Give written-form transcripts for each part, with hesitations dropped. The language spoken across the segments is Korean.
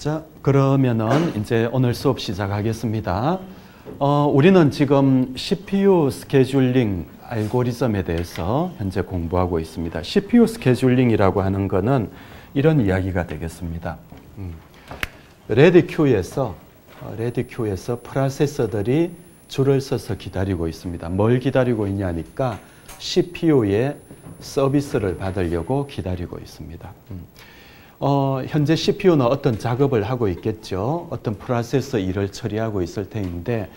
자, 그러면은 이제 오늘 수업 시작하겠습니다. 우리는 지금 CPU 스케줄링 알고리즘에 대해서 현재 공부하고 있습니다. CPU 스케줄링이라고 하는 거는 이런 이야기가 되겠습니다. 레드큐에서 프로세서들이 줄을 서서 기다리고 있습니다. 뭘 기다리고 있냐니까 CPU의 서비스를 받으려고 기다리고 있습니다. 현재 CPU는 어떤 작업을 하고 있겠죠. 어떤 프로세서 일을 처리하고 있을 텐데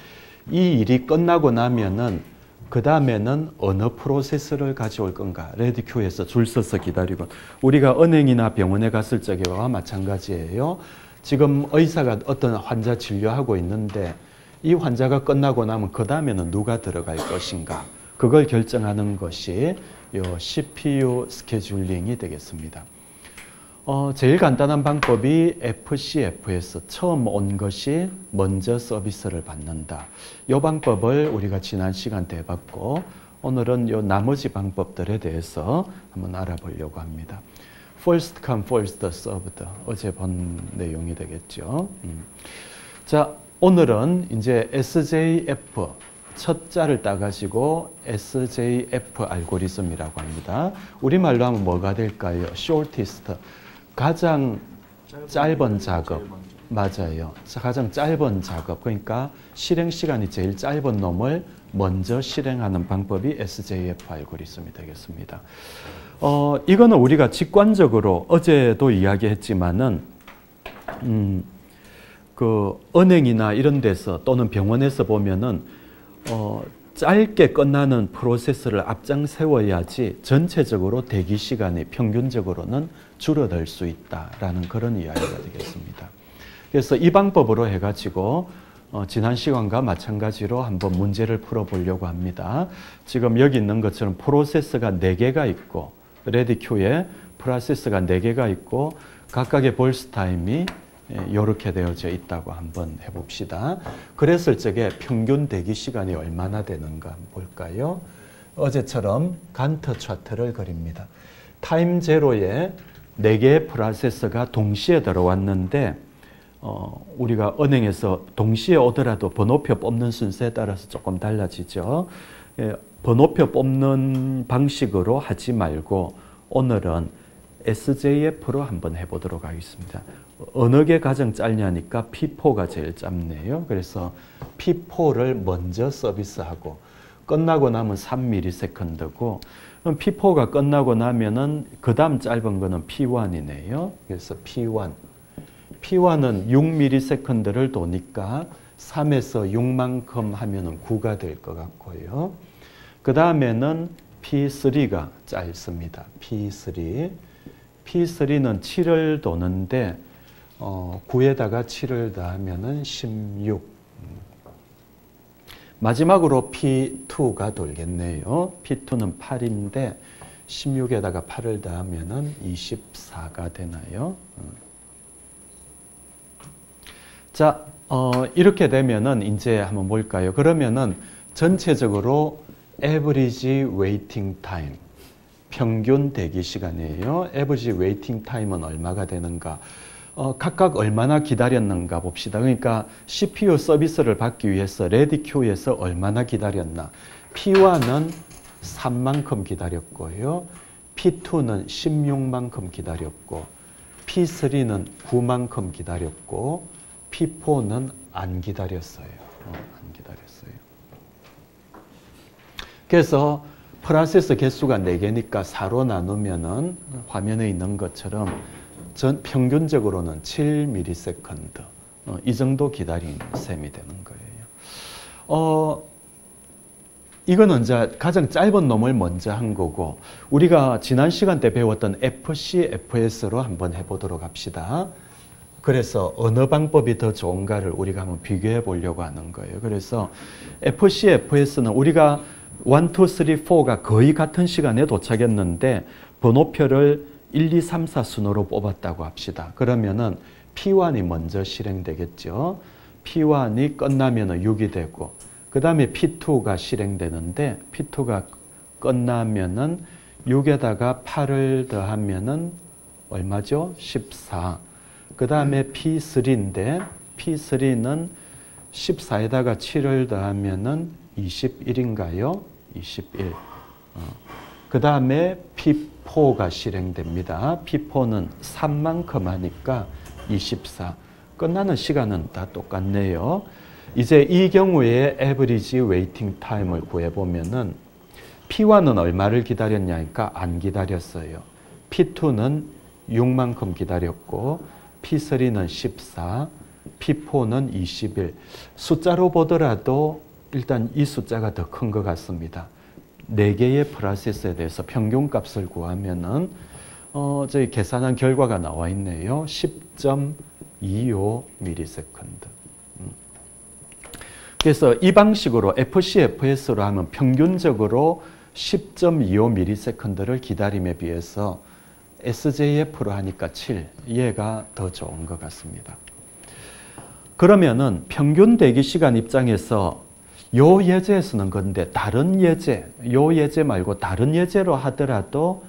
이 일이 끝나고 나면은 그 다음에는 어느 프로세서를 가져올 건가. 레드큐에서 줄 서서 기다리고, 우리가 은행이나 병원에 갔을 적에와 마찬가지예요. 지금 의사가 어떤 환자 진료하고 있는데 이 환자가 끝나고 나면 그 다음에는 누가 들어갈 것인가. 그걸 결정하는 것이 이 CPU 스케줄링이 되겠습니다. 제일 간단한 방법이 FCFS, 처음 온 것이 먼저 서비스를 받는다. 이 방법을 우리가 지난 시간 때 해봤고, 오늘은 이 나머지 방법들에 대해서 한번 알아보려고 합니다. First come, first served. 어제 본 내용이 되겠죠. 자, 오늘은 이제 SJF, 첫 자를 따가지고 SJF 알고리즘이라고 합니다. 우리말로 하면 뭐가 될까요? Shortest. 가장 짧은 작업. 맞아요. 가장 짧은 작업. 그러니까 실행 시간이 제일 짧은 놈을 먼저 실행하는 방법이 SJF 알고리즘이 되겠습니다. 이거는 우리가 직관적으로 어제도 이야기했지만은 그 은행이나 이런 데서 또는 병원에서 보면은 짧게 끝나는 프로세스를 앞장 세워야지 전체적으로 대기 시간이 평균적으로는 줄어들 수 있다라는 그런 이야기가 되겠습니다. 그래서 이 방법으로 해가지고 지난 시간과 마찬가지로 한번 문제를 풀어보려고 합니다. 지금 여기 있는 것처럼 프로세스가 4개가 있고, 레드큐에 프로세스가 4개가 있고 각각의 볼스 타임이 이렇게 되어져 있다고 한번 해봅시다. 그랬을 적에 평균 대기 시간이 얼마나 되는가 볼까요? 어제처럼 간트 차트를 그립니다. 타임 제로에 4개의 프로세서가 동시에 들어왔는데 우리가 은행에서 동시에 오더라도 번호표 뽑는 순서에 따라서 조금 달라지죠. 번호표 뽑는 방식으로 하지 말고 오늘은 SJF로 한번 해보도록 하겠습니다. 어느 게 가장 짧냐니까 P4가 제일 짧네요. 그래서 P4를 먼저 서비스하고 끝나고 나면 3ms고, 그럼 P4가 끝나고 나면은 그 다음 짧은 거는 P1이네요. 그래서 P1. P1은 6ms를 도니까 3에서 6만큼 하면은 9가 될 것 같고요. 그 다음에는 P3가 짧습니다. P3. P3는 7을 도는데 9에다가 7을 더하면은 16. 마지막으로 P2가 돌겠네요. P2는 8인데 16에다가 8을 더하면은 24가 되나요? 자, 이렇게 되면은 이제 한번 볼까요? 그러면은 전체적으로 average waiting time, 평균 대기 시간이에요. average waiting time은 얼마가 되는가? 각각 얼마나 기다렸는가 봅시다. 그러니까 CPU 서비스를 받기 위해서 레드큐에서 얼마나 기다렸나. P1은 3만큼 기다렸고요. P2는 16만큼 기다렸고, P3는 9만큼 기다렸고, P4는 안 기다렸어요. 안 기다렸어요. 그래서 프로세서 개수가 4개니까 4로 나누면은 화면에 있는 것처럼 평균적으로는 7ms. 이 정도 기다린 셈이 되는 거예요. 이거는 이제 가장 짧은 놈을 먼저 한 거고, 우리가 지난 시간 때 배웠던 FCFS로 한번 해보도록 합시다. 그래서 어느 방법이 더 좋은가를 우리가 한번 비교해 보려고 하는 거예요. 그래서 FCFS는 우리가 1, 2, 3, 4가 거의 같은 시간에 도착했는데 번호표를 1, 2, 3, 4 순으로 뽑았다고 합시다. 그러면은 P1이 먼저 실행되겠죠. P1이 끝나면은 6이 되고, 그 다음에 P2가 실행되는데, P2가 끝나면은 6에다가 8을 더하면은 얼마죠? 14. 그 다음에 P3인데 P3는 14에다가 7을 더하면은 21인가요? 21. 그 다음에 P4가 실행됩니다. P4는 3만큼 하니까 24. 끝나는 시간은 다 똑같네요. 이제 이 경우에 average waiting time을 구해보면은 P1은 얼마를 기다렸냐니까 안 기다렸어요. P2는 6만큼 기다렸고 P3는 14, P4는 21. 숫자로 보더라도 일단 이 숫자가 더 큰 것 같습니다. 4개의 프로세스에 대해서 평균값을 구하면은 저희 계산한 결과가 나와 있네요. 10.25ms. 그래서 이 방식으로 FC, FS로 하면 평균적으로 10.25ms를 기다림에 비해서 SJF로 하니까 7, 얘가 더 좋은 것 같습니다. 그러면은 평균 대기 시간 입장에서 요 예제에서는 근데 다른 예제, 요 예제 말고 다른 예제로 하더라도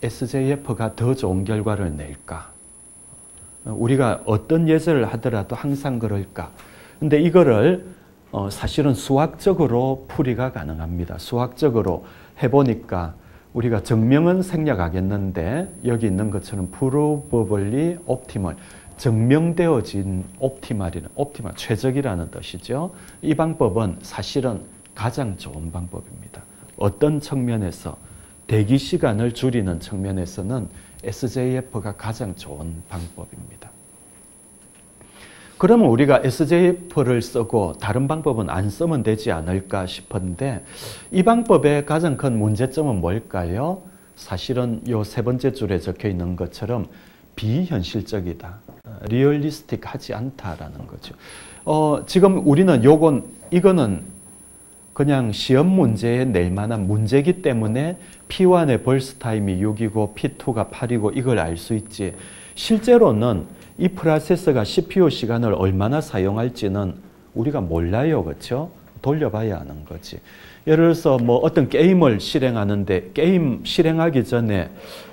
SJF가 더 좋은 결과를 낼까? 우리가 어떤 예제를 하더라도 항상 그럴까? 근데 이거를 사실은 수학적으로 풀이가 가능합니다. 수학적으로 해보니까 우리가 증명은 생략하겠는데 여기 있는 것처럼 provably optimal, 증명되어진 옵티말, 최적이라는 뜻이죠. 이 방법은 사실은 가장 좋은 방법입니다. 어떤 측면에서 대기 시간을 줄이는 측면에서는 SJF가 가장 좋은 방법입니다. 그러면 우리가 SJF를 쓰고 다른 방법은 안 쓰면 되지 않을까 싶은데 이 방법의 가장 큰 문제점은 뭘까요? 사실은 이 세 번째 줄에 적혀 있는 것처럼 비현실적이다. 리얼리스틱하지 않다라는 거죠. 지금 우리는 이거는 그냥 시험 문제에 낼 만한 문제이기 때문에 P1의 벌스 타임이 6이고 P2가 8이고 이걸 알 수 있지. 실제로는 이 프로세서가 CPU 시간을 얼마나 사용할지는 우리가 몰라요. 그렇죠? 돌려봐야 하는 거지. 예를 들어서 뭐 어떤 게임을 실행하는데 게임 실행하기 전에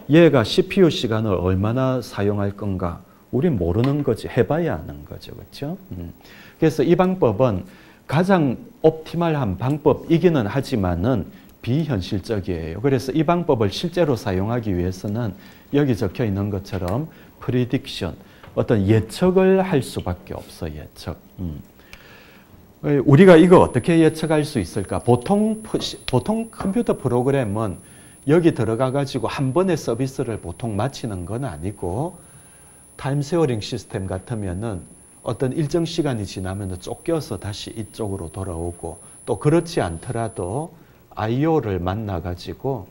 얘가 CPU 시간을 얼마나 사용할 건가? 우린 모르는 거지. 해봐야 하는 거죠. 그렇죠? 그래서 이 방법은 가장 옵티멀한 방법이기는 하지만은 비현실적이에요. 그래서 이 방법을 실제로 사용하기 위해서는 여기 적혀 있는 것처럼 prediction, 어떤 예측을 할 수밖에 없어. 예측. 우리가 이거 어떻게 예측할 수 있을까? 보통 컴퓨터 프로그램은 여기 들어가 가지고 한 번에 서비스를 보통 마치는 건 아니고 타임 세어링 시스템 같으면은 어떤 일정 시간이 지나면 쫓겨서 다시 이쪽으로 돌아오고 또 그렇지 않더라도 IO를 만나 가지고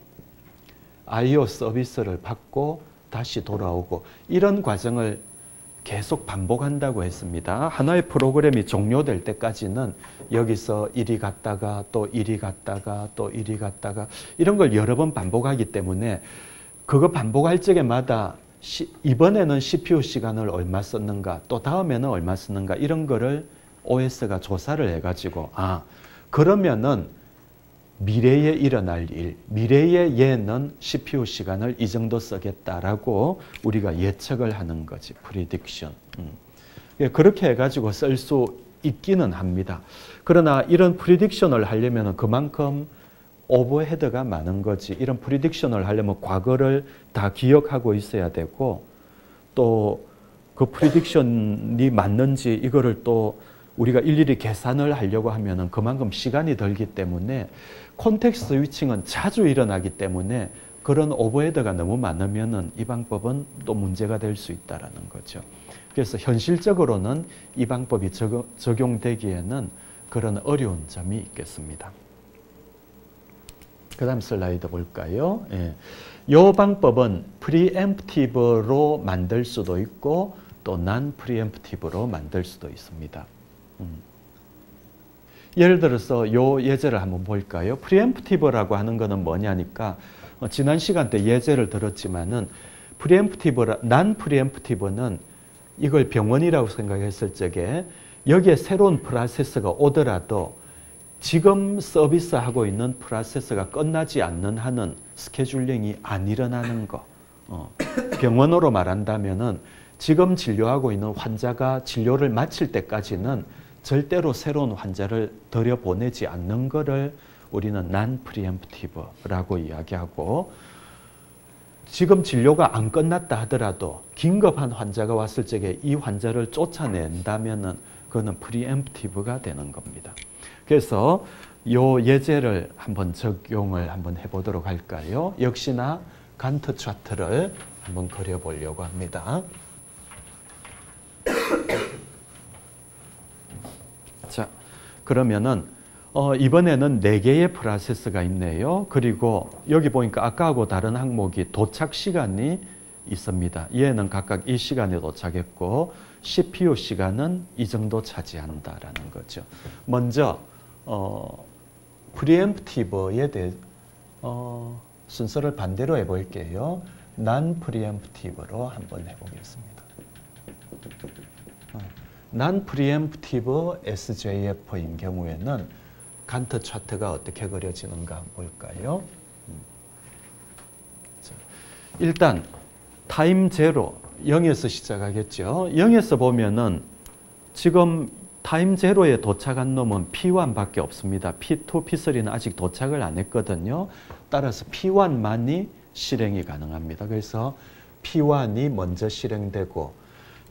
IO 서비스를 받고 다시 돌아오고 이런 과정을 계속 반복한다고 했습니다. 하나의 프로그램이 종료될 때까지는 여기서 이리 갔다가 또 이리 갔다가 또 이리 갔다가 이런 걸 여러 번 반복하기 때문에 그거 반복할 적에마다 이번에는 CPU 시간을 얼마 썼는가 또 다음에는 얼마 썼는가 이런 거를 OS가 조사를 해가지고 그러면은 미래에 일어날 일, 미래에 얘는 CPU 시간을 이 정도 쓰겠다라고 우리가 예측을 하는 거지. prediction. 그렇게 해가지고 쓸 수 있기는 합니다. 그러나 이런 prediction을 하려면 그만큼 오버헤드가 많은 거지. 이런 prediction을 하려면 과거를 다 기억하고 있어야 되고 또 그 prediction이 맞는지 이거를 또 우리가 일일이 계산을 하려고 하면은 그만큼 시간이 들기 때문에 콘텍스트 스위칭은 자주 일어나기 때문에 그런 오버헤드가 너무 많으면은 이 방법은 또 문제가 될 수 있다라는 거죠. 그래서 현실적으로는 이 방법이 적용되기에는 그런 어려운 점이 있겠습니다. 그 다음 슬라이드 볼까요? 예. 이 방법은 프리엠프티브로 만들 수도 있고 또 난 프리엠프티브로 만들 수도 있습니다. 예를 들어서 이 예제를 한번 볼까요? 프리엠프티브라고 하는 거는 뭐냐니까 지난 시간 때 예제를 들었지만은 난 프리엠프티브는 이걸 병원이라고 생각했을 적에 여기에 새로운 프로세서가 오더라도 지금 서비스하고 있는 프로세서가 끝나지 않는 한은 스케줄링이 안 일어나는 거. 병원으로 말한다면은 지금 진료하고 있는 환자가 진료를 마칠 때까지는 절대로 새로운 환자를 들여보내지 않는 것을 우리는 non-preemptive라고 이야기하고, 지금 진료가 안 끝났다 하더라도 긴급한 환자가 왔을 적에 이 환자를 쫓아낸다면은 그거는 preemptive가 되는 겁니다. 그래서 요 예제를 한번 적용을 한번 해보도록 할까요? 역시나 간트 차트를 한번 그려보려고 합니다. 자, 그러면은 이번에는 4개의 프로세스가 있네요. 그리고 여기 보니까 아까하고 다른 항목이 도착 시간이 있습니다. 얘는 각각 이 시간에 도착했고 CPU 시간은 이 정도 차지한다라는 거죠. 먼저 preemptive에 대해 순서를 반대로 해볼게요. non-preemptive로 한번 해보겠습니다. non-preemptive SJF인 경우에는 간트 차트가 어떻게 그려지는가 한번 볼까요? 자, 일단 타임 제로 0에서 시작하겠죠. 0에서 보면은 지금 타임 제로에 도착한 놈은 P1밖에 없습니다. P2, P3는 아직 도착을 안 했거든요. 따라서 P1만이 실행이 가능합니다. 그래서 P1이 먼저 실행되고,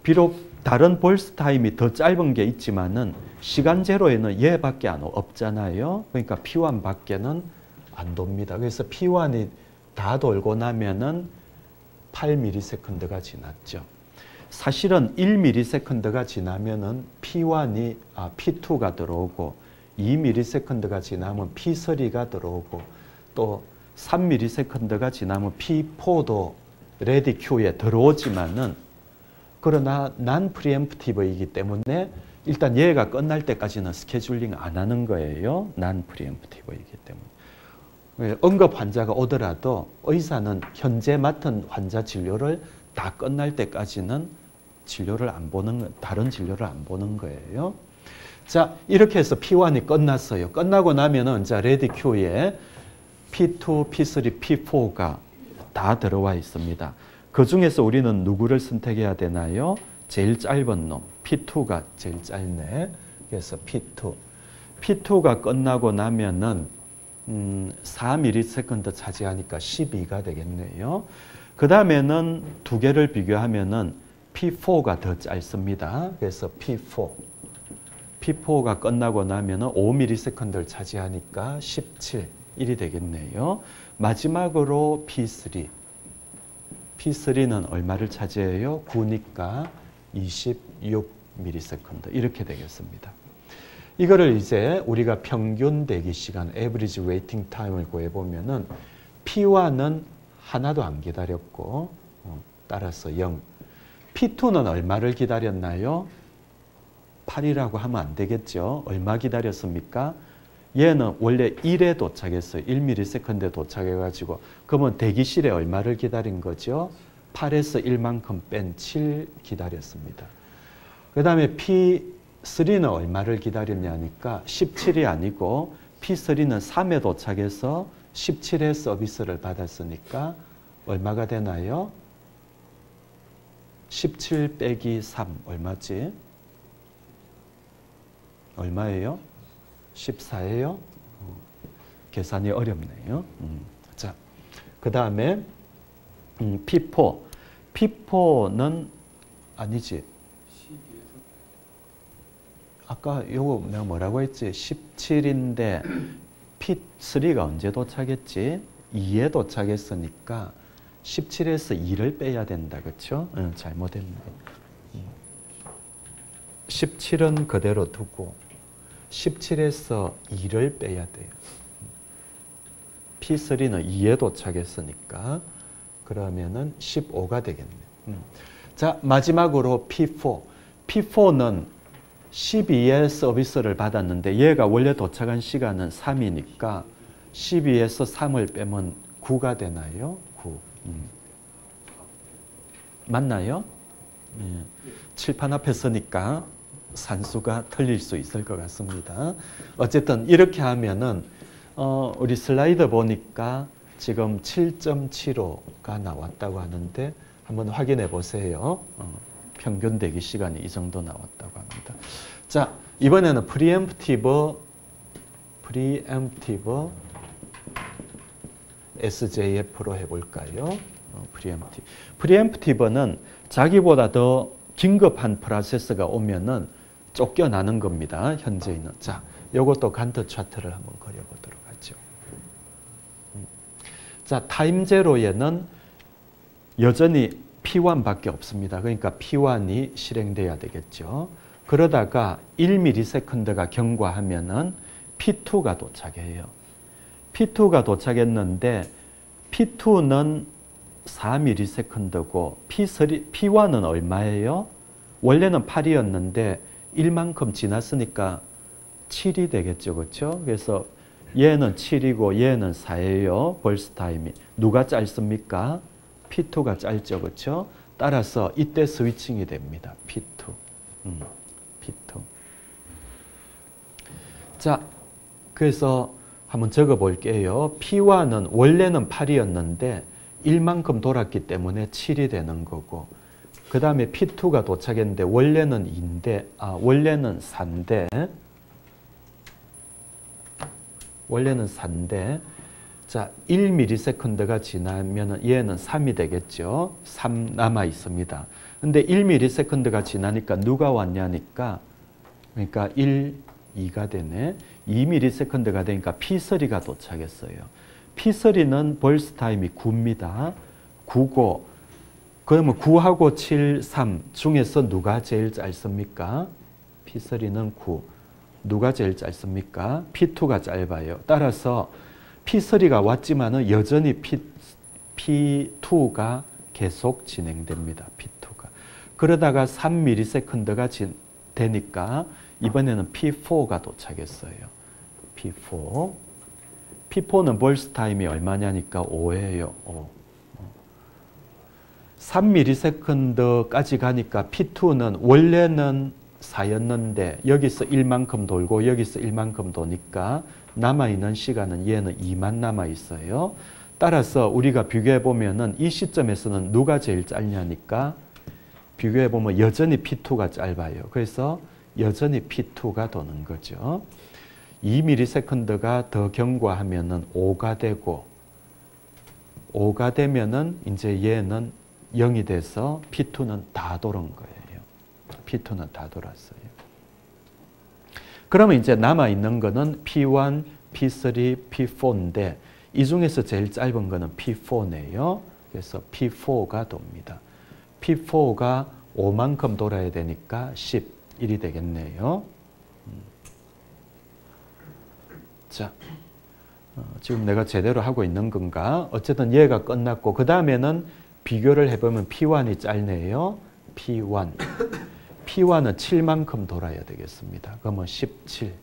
비록 다른 볼스 타임이 더 짧은 게 있지만은 시간 제로에는 얘밖에 없잖아요. 그러니까 P1 밖에는 안 돕니다. 그래서 P1이 다 돌고 나면은 8ms가 지났죠. 사실은 1ms가 지나면은 P2가 들어오고 2ms가 지나면 P3가 들어오고 또 3ms가 지나면 P4도 레디 큐에 들어오지만은, 그러나 non-preemptive이기 때문에 일단 얘가 끝날 때까지는 스케줄링 안 하는 거예요. non-preemptive이기 때문에. 응급 환자가 오더라도 의사는 현재 맡은 환자 진료를 다 끝날 때까지는 진료를 안 보는, 다른 진료를 안 보는 거예요. 자, 이렇게 해서 P1이 끝났어요. 끝나고 나면은 자, 레디 큐에 P2, P3, P4가 다 들어와 있습니다. 그 중에서 우리는 누구를 선택해야 되나요? 제일 짧은 놈, P2가 제일 짧네. 그래서 P2. P2가 끝나고 나면은 4ms 차지하니까 12가 되겠네요. 그 다음에는 두 개를 비교하면은 P4가 더 짧습니다. 그래서 P4. P4가 끝나고 나면은 5ms를 차지하니까 17, 1이 되겠네요. 마지막으로 P3. P3는 얼마를 차지해요? 9니까 26ms 이렇게 되겠습니다. 이거를 이제 우리가 평균 대기 시간, average waiting time을 구해보면은 P1은 하나도 안 기다렸고 따라서 0. P2는 얼마를 기다렸나요? 8이라고 하면 안 되겠죠. 얼마 기다렸습니까? 얘는 원래 1에 도착했어요. 1ms에 도착해가지고. 그러면 대기실에 얼마를 기다린 거죠? 8에서 1만큼 뺀 7 기다렸습니다. 그 다음에 P3는 얼마를 기다렸냐니까 17이 아니고 P3는 3에 도착해서 17의 서비스를 받았으니까 얼마가 되나요? 17 빼기 3 얼마지? 얼마예요? 14예요? 계산이 어렵네요. 자, 그 다음에 P4. P4는 아니지. 아까 요거 내가 뭐라고 했지? 17인데 P3가 언제 도착했지? 2에 도착했으니까 17에서 2를 빼야 된다. 그렇죠? 잘못했네. 17은 그대로 두고 17에서 2를 빼야 돼요. P3는 2에 도착했으니까 그러면은 15가 되겠네요. 자, 마지막으로 P4. P4는 12의 서비스를 받았는데 얘가 원래 도착한 시간은 3이니까 12에서 3을 빼면 9가 되나요? 9. 맞나요? 칠판 앞에 서니까 산수가 틀릴 수 있을 것 같습니다. 어쨌든 이렇게 하면은 우리 슬라이드 보니까 지금 7.75가 나왔다고 하는데 한번 확인해 보세요. 평균 대기 시간이 이 정도 나왔다고 합니다. 자, 이번에는 프리엠프티브 SJF로 해볼까요? 프리엠프티브는 자기보다 더 긴급한 프로세스가 오면은 쫓겨나는 겁니다. 현재 있는. 자, 요것도 간트 차트를 한번 그려보도록 하죠. 자, 타임 제로에는 여전히 P1밖에 없습니다. 그러니까 P1이 실행돼야 되겠죠. 그러다가 1ms가 경과하면은 P2가 도착해요. P2가 도착했는데 P2는 4ms고 P1은 얼마예요? 원래는 8이었는데 1만큼 지났으니까 7이 되겠죠. 그렇죠? 그래서 얘는 7이고 얘는 4예요. 벌스 타임이. 누가 짧습니까? P2가 짧죠. 그렇죠? 따라서 이때 스위칭이 됩니다. P2. P2. 자, 그래서 한번 적어 볼게요. P1은 원래는 8이었는데 1만큼 돌았기 때문에 7이 되는 거고, 그 다음에 P2가 도착했는데 원래는 2인데, 원래는 4인데, 자, 1ms가 지나면 얘는 3이 되겠죠. 3 남아 있습니다. 근데 1ms가 지나니까 누가 왔냐니까, 그러니까 1, 2가 되네. 2ms가 되니까 P3가 도착했어요. P3는 벌스 타임이 9입니다. 9고, 그러면 9하고 7, 3 중에서 누가 제일 짧습니까? P3는 9. 누가 제일 짧습니까? P2가 짧아요. 따라서 P3가 왔지만은 여전히 P2가 계속 진행됩니다. P2가. 그러다가 3ms가 되니까 이번에는 P4가 도착했어요. P4. P4는 벌스 타임이 얼마냐니까 5예요. 5. 3ms까지 가니까 P2는 원래는 4였는데 여기서 1만큼 돌고 여기서 1만큼 도니까 남아있는 시간은 얘는 2만 남아있어요. 따라서 우리가 비교해보면은 이 시점에서는 누가 제일 짧냐니까 비교해보면 여전히 P2가 짧아요. 그래서 여전히 P2가 도는 거죠. 2ms가 더 경과하면은 5가 되고 5가 되면은 이제 얘는 0이 돼서 P2는 다 돌은 거예요. P2는 다 돌았어요. 그러면 이제 남아있는 거는 P1, P3, P4인데 이 중에서 제일 짧은 거는 P4네요. 그래서 P4가 돕니다. P4가 5만큼 돌아야 되니까 11이 되겠네요. 자, 지금 내가 제대로 하고 있는 건가? 어쨌든 얘가 끝났고 그 다음에는 비교를 해보면 P1이 짧네요. P1. P1은 7만큼 돌아야 되겠습니다. 그러면 17.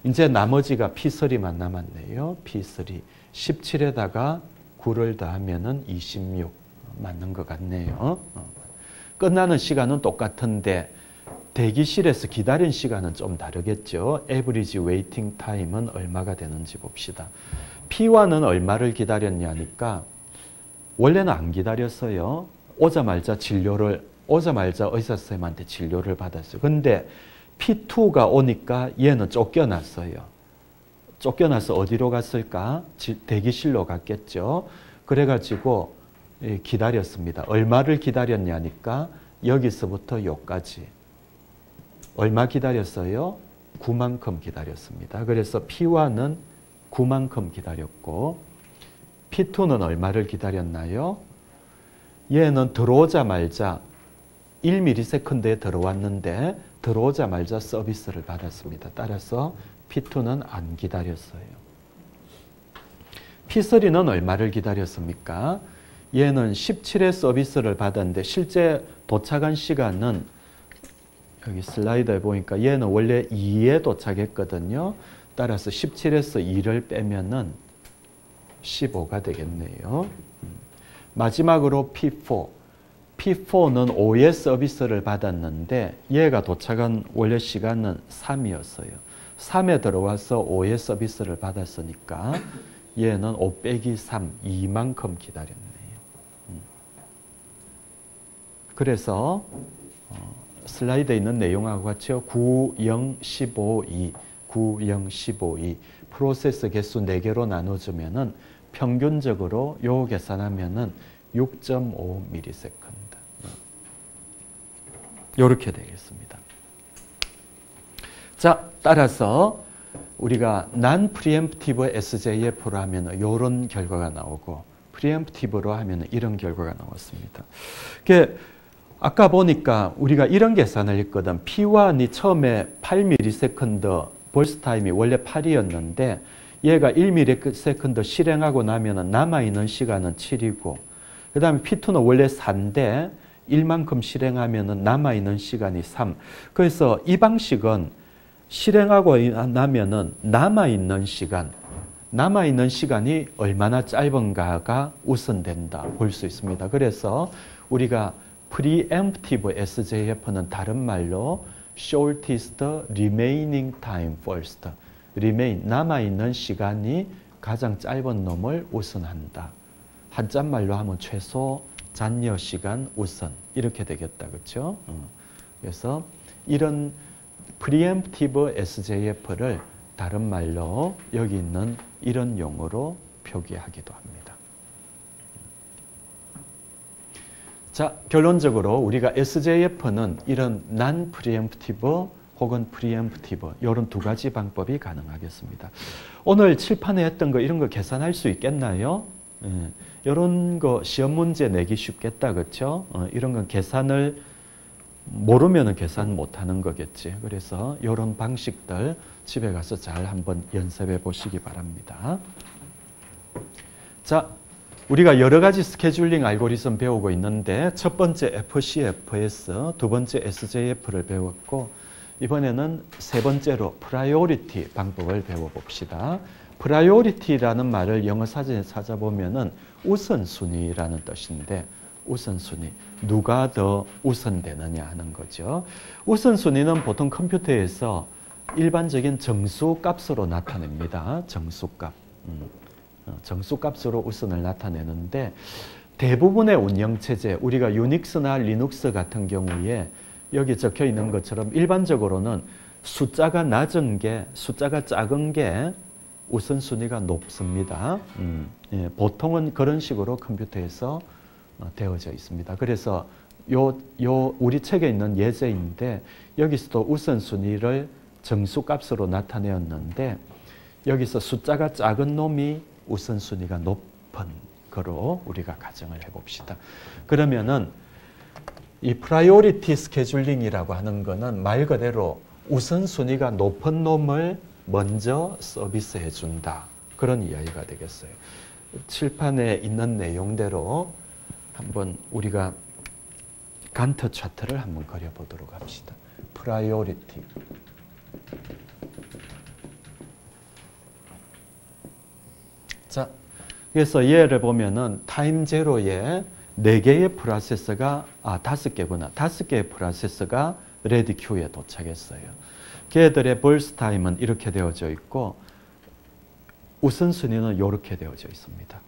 이제 나머지가 P3만 남았네요. P3. 17에다가 9를 더하면은 26. 맞는 것 같네요. 끝나는 시간은 똑같은데 대기실에서 기다린 시간은 좀 다르겠죠. 에버리지 웨이팅 타임은 얼마가 되는지 봅시다. P1은 얼마를 기다렸냐니까 원래는 안 기다렸어요. 오자마자 의사 선생님한테 진료를 받았어요. 근데 P2가 오니까 얘는 쫓겨났어요. 쫓겨나서 어디로 갔을까? 대기실로 갔겠죠. 그래가지고 기다렸습니다. 얼마를 기다렸냐니까 여기서부터 여기까지. 얼마 기다렸어요? 9만큼 기다렸습니다. 그래서 P1은 9만큼 기다렸고 P2는 얼마를 기다렸나요? 얘는 들어오자마자 1ms에 들어왔는데 들어오자마자 서비스를 받았습니다. 따라서 P2는 안 기다렸어요. P3는 얼마를 기다렸습니까? 얘는 17회 서비스를 받았는데 실제 도착한 시간은 여기 슬라이드에 보니까 얘는 원래 2에 도착했거든요. 따라서 17에서 2를 빼면은 15가 되겠네요. 마지막으로 P4. P4는 5의 서비스를 받았는데 얘가 도착한 원래 시간은 3이었어요. 3에 들어와서 5의 서비스를 받았으니까 얘는 5 빼기 3, 2만큼 기다렸네요. 그래서 슬라이드에 있는 내용하고 같이요. 9, 0, 15, 2, 9, 0, 15, 2 프로세스 개수 4개로 나눠주면은 평균적으로 요 계산하면은 6.5ms. 요렇게 되겠습니다. 자, 따라서 우리가 non-preemptive SJF로 하면 이런 결과가 나오고 preemptive로 하면 이런 결과가 나왔습니다. 아까 보니까 우리가 이런 계산을 했거든. P1이 처음에 8ms 벌스 타임이 원래 8이었는데 얘가 1ms 실행하고 나면 남아있는 시간은 7이고 그 다음에 P2는 원래 4인데 1만큼 실행하면 남아있는 시간이 3. 그래서 이 방식은 실행하고 나면은 남아있는 시간이 얼마나 짧은가가 우선된다 볼 수 있습니다. 그래서 우리가 preemptive SJF는 다른 말로 shortest remaining time first. remain, 남아있는 시간이 가장 짧은 놈을 우선한다. 한자말로 하면 최소 잔여 시간 우선 이렇게 되겠다. 그렇죠? 그래서 이런 preemptive SJF를 다른 말로 여기 있는 이런 용어로 표기하기도 합니다. 자, 결론적으로 우리가 SJF는 이런 non-preemptive 혹은 preemptive 이런 두 가지 방법이 가능하겠습니다. 오늘 칠판에 했던 거 이런 거 계산할 수 있겠나요? 이런 거 시험 문제 내기 쉽겠다. 그렇죠? 이런 건 계산을 모르면 계산 못하는 거겠지. 그래서 이런 방식들 집에 가서 잘 한번 연습해 보시기 바랍니다. 자, 우리가 여러 가지 스케줄링 알고리즘 배우고 있는데 첫 번째 FCFS, 두 번째 SJF를 배웠고 이번에는 세 번째로 프라이오리티 방법을 배워봅시다. 프라이오리티라는 말을 영어 사전에 찾아보면은 우선순위라는 뜻인데 우선순위, 누가 더 우선되느냐 하는 거죠. 우선순위는 보통 컴퓨터에서 일반적인 정수값으로 나타냅니다. 정수값. 정수값으로 우선을 나타내는데 대부분의 운영체제, 우리가 유닉스나 리눅스 같은 경우에 여기 적혀 있는 것처럼 일반적으로는 숫자가 낮은 게, 숫자가 작은 게 우선순위가 높습니다. 보통은 그런 식으로 컴퓨터에서 되어져 있습니다. 그래서 우리 책에 있는 예제인데 여기서도 우선순위를 정수값으로 나타내었는데 여기서 숫자가 작은 놈이 우선순위가 높은 거로 우리가 가정을 해봅시다. 그러면은 이 프라이오리티 스케줄링이라고 하는 거는 말 그대로 우선순위가 높은 놈을 먼저 서비스해 준다. 그런 이야기가 되겠어요. 칠판에 있는 내용대로 한번 우리가 간트 차트를 한번 그려보도록 합시다. 프라이오리티. 자, 그래서 예를 보면은 타임 제로에 4개의 프로세서가 5개구나. 5개의 프로세서가 레디 큐에 도착했어요. 걔들의 벌스 타임은 이렇게 되어져 있고 우선순위는 이렇게 되어져 있습니다.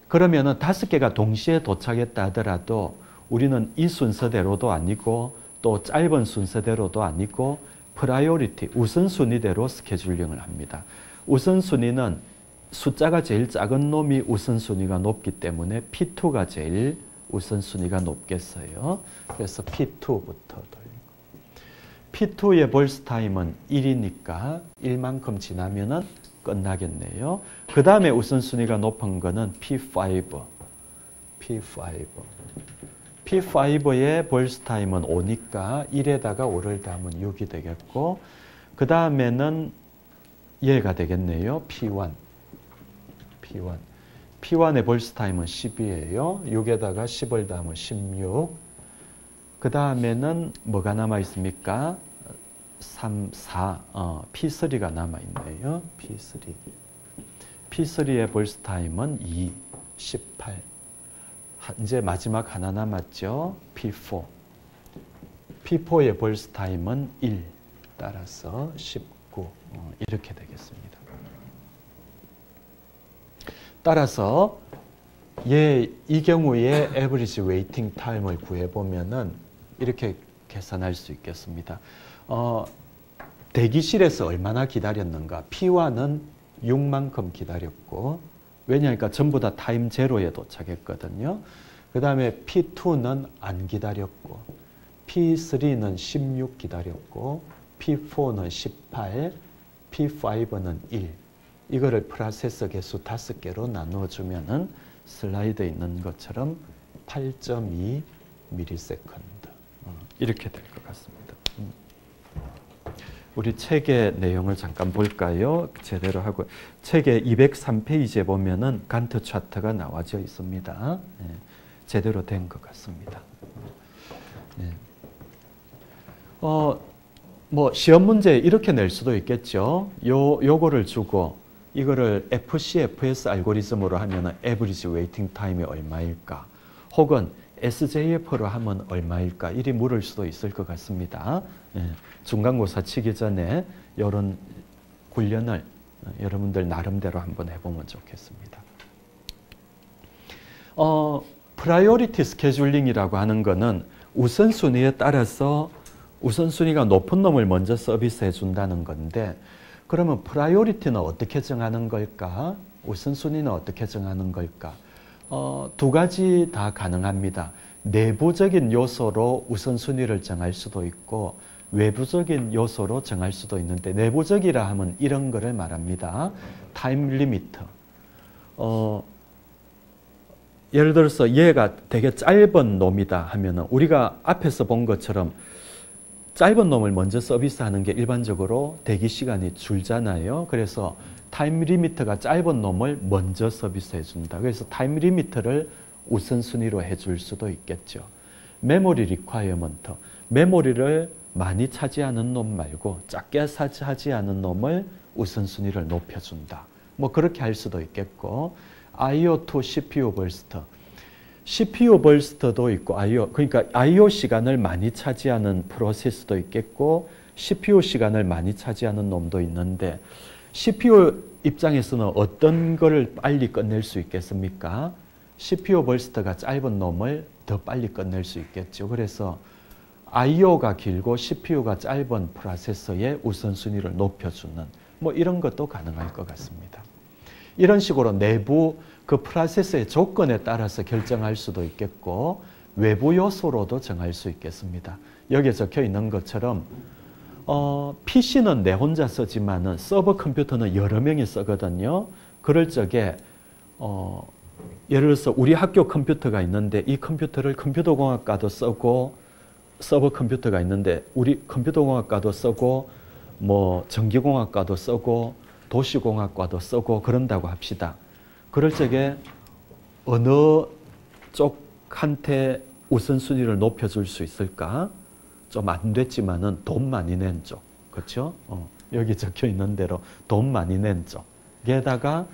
그러면은 5개가 동시에 도착했다 하더라도 우리는 이 순서대로도 아니고 또 짧은 순서대로도 아니고 프라이오리티, 우선순위대로 스케줄링을 합니다. 우선순위는 숫자가 제일 작은 놈이 우선순위가 높기 때문에 P2가 제일 우선순위가 높겠어요. 그래서 P2부터 돌리고 P2의 벌스 타임은 1이니까 1만큼 지나면은 끝나겠네요. 그 다음에 우선순위가 높은 거는 P5. P5의 벌스 타임은 5니까 1에다가 5를 더하면 6이 되겠고 그 다음에는 얘가 되겠네요. P1의 벌스 타임은 10이에요. 6에다가 10을 더하면 16. 그 다음에는 뭐가 남아 있습니까? 3, 4. P3가 남아 있네요. P3의 벌스 타임은 2, 18. 이제 마지막 하나 남았죠. P4. P4의 벌스 타임은 1. 따라서 19. 이렇게 되겠습니다. 따라서 예, 이 경우에 average waiting time을 구해보면은 이렇게 계산할 수 있겠습니다. 대기실에서 얼마나 기다렸는가. P1은 6만큼 기다렸고, 왜냐니까 전부 다 타임 제로에 도착했거든요. 그 다음에 P2는 안 기다렸고, P3는 16 기다렸고, P4는 18, P5는 1. 이거를 프로세서 개수 5개로 나누어주면은 슬라이드에 있는 것처럼 8.2 미리세컨드. 이렇게 될 것 같습니다. 우리 책의 내용을 잠깐 볼까요? 제대로 하고. 책의 203페이지에 보면은 간트 차트가 나와져 있습니다. 예, 제대로 된 것 같습니다. 예. 뭐 시험 문제 이렇게 낼 수도 있겠죠. 요거를 주고 이거를 FCFS 알고리즘으로 하면은 average waiting time이 얼마일까? 혹은 SJF로 하면 얼마일까? 이리 물을 수도 있을 것 같습니다. 예, 중간고사 치기 전에 이런 훈련을 여러분들 나름대로 한번 해보면 좋겠습니다. 프라이오리티 스케줄링이라고 하는 거는 우선순위에 따라서 우선순위가 높은 놈을 먼저 서비스해 준다는 건데, 그러면 프라이오리티는 어떻게 정하는 걸까? 우선순위는 어떻게 정하는 걸까? 두 가지 다 가능합니다. 내부적인 요소로 우선순위를 정할 수도 있고 외부적인 요소로 정할 수도 있는데, 내부적이라 하면 이런 거를 말합니다. 타임 리미터. 예를 들어서 얘가 되게 짧은 놈이다 하면은 우리가 앞에서 본 것처럼 짧은 놈을 먼저 서비스하는 게 일반적으로 대기 시간이 줄잖아요. 그래서 타임 리미터가 짧은 놈을 먼저 서비스해 준다. 그래서 타임 리미터를 우선순위로 해줄 수도 있겠죠. 메모리 리ኳ이어먼트. 메모리를 많이 차지하는 놈 말고 작게 차지하지 않은 놈을 우선순위를 높여준다. 뭐 그렇게 할 수도 있겠고, I/O to CPU burst. CPU burst도 있고 I/O, 그러니까 I/O 시간을 많이 차지하는 프로세스도 있겠고 CPU 시간을 많이 차지하는 놈도 있는데, CPU 입장에서는 어떤 거를 빨리 끝낼 수 있겠습니까? CPU burst가 짧은 놈을 더 빨리 끝낼 수 있겠죠. 그래서 I/O가 길고 CPU가 짧은 프로세서의 우선순위를 높여주는 뭐 이런 것도 가능할 것 같습니다. 이런 식으로 내부 그 프로세서의 조건에 따라서 결정할 수도 있겠고 외부 요소로도 정할 수 있겠습니다. 여기에 적혀 있는 것처럼 PC는 내 혼자 쓰지만은 서버 컴퓨터는 여러 명이 쓰거든요. 그럴 적에 예를 들어서 우리 학교 컴퓨터가 있는데 이 컴퓨터를 컴퓨터공학과도 쓰고 서버 컴퓨터가 있는데 우리 컴퓨터공학과도 쓰고 뭐 전기공학과도 쓰고 도시공학과도 쓰고 그런다고 합시다. 그럴 적에 어느 쪽한테 우선순위를 높여줄 수 있을까? 좀 안 됐지만은 돈 많이 낸 쪽. 그렇죠? 여기 적혀 있는 대로 돈 많이 낸 쪽에다가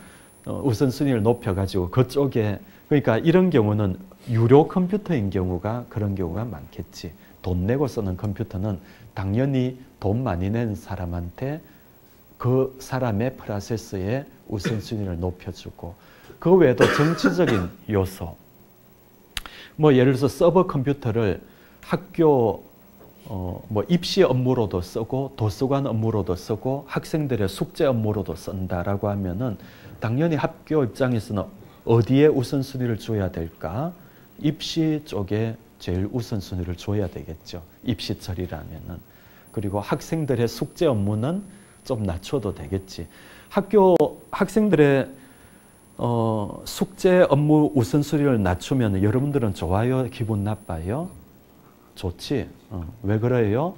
우선순위를 높여가지고 그쪽에, 그러니까 이런 경우는 유료 컴퓨터인 경우가 그런 경우가 많겠지. 돈 내고 쓰는 컴퓨터는 당연히 돈 많이 낸 사람한테 그 사람의 프로세스의 우선순위를 높여주고, 그 외에도 정치적인 요소, 뭐 예를 들어서 서버 컴퓨터를 학교 뭐 입시 업무로도 쓰고 도서관 업무로도 쓰고 학생들의 숙제 업무로도 쓴다라고 하면은 당연히 학교 입장에서는 어디에 우선순위를 줘야 될까? 입시 쪽에 제일 우선순위를 줘야 되겠죠. 입시철이라면은. 그리고 학생들의 숙제 업무는 좀 낮춰도 되겠지. 학생들의 숙제 업무 우선순위를 낮추면 여러분들은 좋아요? 기분 나빠요? 좋지? 왜 그래요?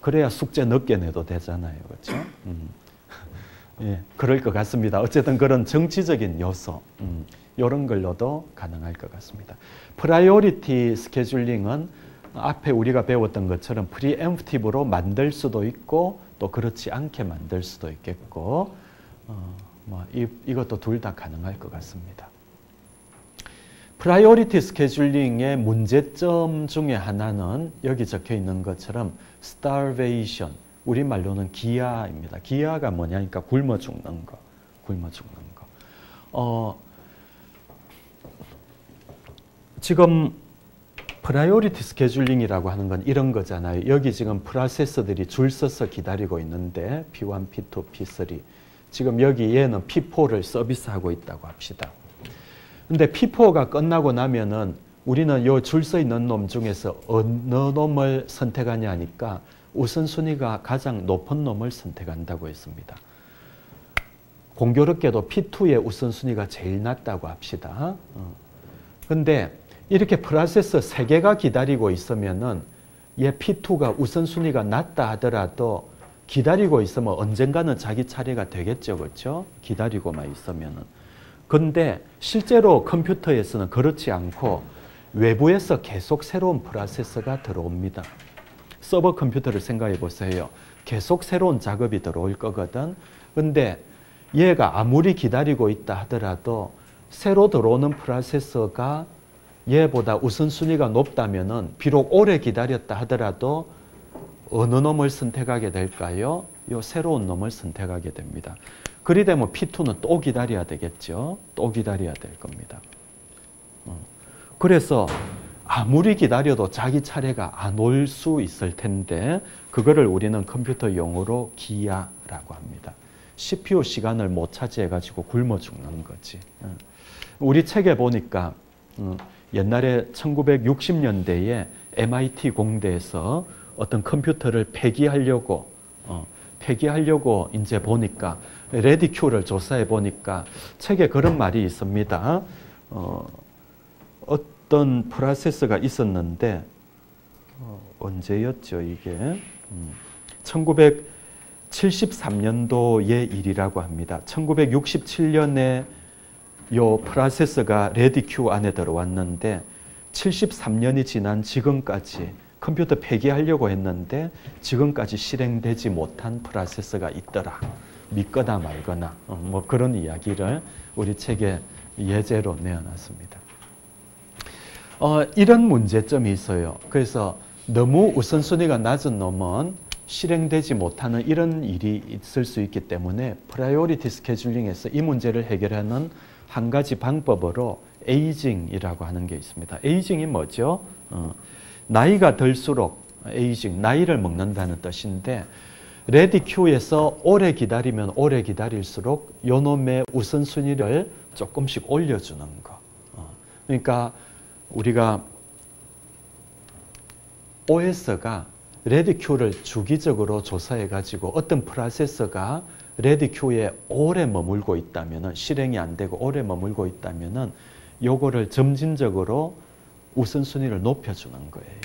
그래야 숙제 늦게 내도 되잖아요. 그렇죠? 예, 그럴 것 같습니다. 어쨌든 그런 정치적인 요소, 이런 걸로도 가능할 것 같습니다. 프라이오리티 스케줄링은 앞에 우리가 배웠던 것처럼 프리엠프티브로 만들 수도 있고 또 그렇지 않게 만들 수도 있겠고, 이것도 둘 다 가능할 것 같습니다. 프라이오리티 스케줄링의 문제점 중에 하나는 여기 적혀 있는 것처럼 starvation, 우리말로는 기아입니다. 기아가 뭐냐니까 굶어 죽는 거, 굶어 죽는 거. 지금 프라이오리티 스케줄링이라고 하는 건 이런 거잖아요. 여기 지금 프로세서들이 줄 서서 기다리고 있는데 P1, P2, P3. 지금 여기 얘는 P4를 서비스하고 있다고 합시다. 근데 P4가 끝나고 나면은 우리는 요 줄 서 있는 놈 중에서 어느 놈을 선택하냐 하니까 우선순위가 가장 높은 놈을 선택한다고 했습니다. 공교롭게도 P2의 우선순위가 제일 낮다고 합시다. 근데 이렇게 프로세서 3개가 기다리고 있으면은 얘 P2가 우선순위가 낮다 하더라도 기다리고 있으면 언젠가는 자기 차례가 되겠죠. 그렇죠? 기다리고만 있으면은. 근데 실제로 컴퓨터에서는 그렇지 않고 외부에서 계속 새로운 프로세서가 들어옵니다. 서버 컴퓨터를 생각해 보세요. 계속 새로운 작업이 들어올 거거든. 근데 얘가 아무리 기다리고 있다 하더라도 새로 들어오는 프로세서가 얘보다 우선순위가 높다면은 비록 오래 기다렸다 하더라도 어느 놈을 선택하게 될까요? 요 새로운 놈을 선택하게 됩니다. 그리 되면 P2는 또 기다려야 되겠죠. 또 기다려야 될 겁니다. 그래서 아무리 기다려도 자기 차례가 안 올 수 있을 텐데 그거를 우리는 컴퓨터 용어로 기야라고 합니다. CPU 시간을 못 차지해가지고 굶어 죽는 거지. 우리 책에 보니까 옛날에 1960년대에 MIT 공대에서 어떤 컴퓨터를 폐기하려고 이제 보니까 레디큐를 조사해 보니까 책에 그런 말이 있습니다. 어떤 프로세서가 있었는데 언제였죠 이게? 1973년도의 일이라고 합니다. 1967년에 요 프로세서가 레디큐 안에 들어왔는데 73년이 지난 지금까지 컴퓨터 폐기하려고 했는데 지금까지 실행되지 못한 프로세서가 있더라. 믿거나 말거나 뭐 그런 이야기를 우리 책에 예제로 내어놨습니다. 이런 문제점이 있어요. 그래서 너무 우선순위가 낮은 놈은 실행되지 못하는 이런 일이 있을 수 있기 때문에 프라이오리티 스케줄링에서 이 문제를 해결하는 한 가지 방법으로 에이징이라고 하는 게 있습니다. 에이징이 뭐죠? 나이가 들수록 에이징, 나이를 먹는다는 뜻인데 레디큐에서 오래 기다리면 오래 기다릴수록 요 놈의 우선순위를 조금씩 올려주는 거. 그러니까 우리가 OS가 레디큐를 주기적으로 조사해가지고 어떤 프로세서가 레디큐에 오래 머물고 있다면은 실행이 안 되고 오래 머물고 있다면은 요거를 점진적으로 우선순위를 높여주는 거예요.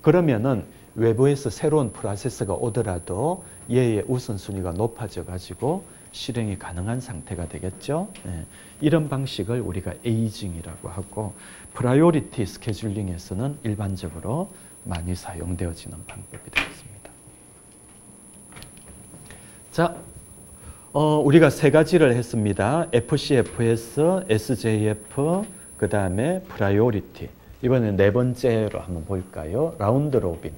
그러면은 외부에서 새로운 프로세서가 오더라도 얘의 우선순위가 높아져 가지고 실행이 가능한 상태가 되겠죠. 네. 이런 방식을 우리가 에이징이라고 하고 프라이오리티 스케줄링에서는 일반적으로 많이 사용되어지는 방법이 되겠습니다. 자, 우리가 세 가지를 했습니다. FCFS, SJF, 그 다음에 프라이오리티. 이번에 네 번째로 한번 볼까요? 라운드 로빈.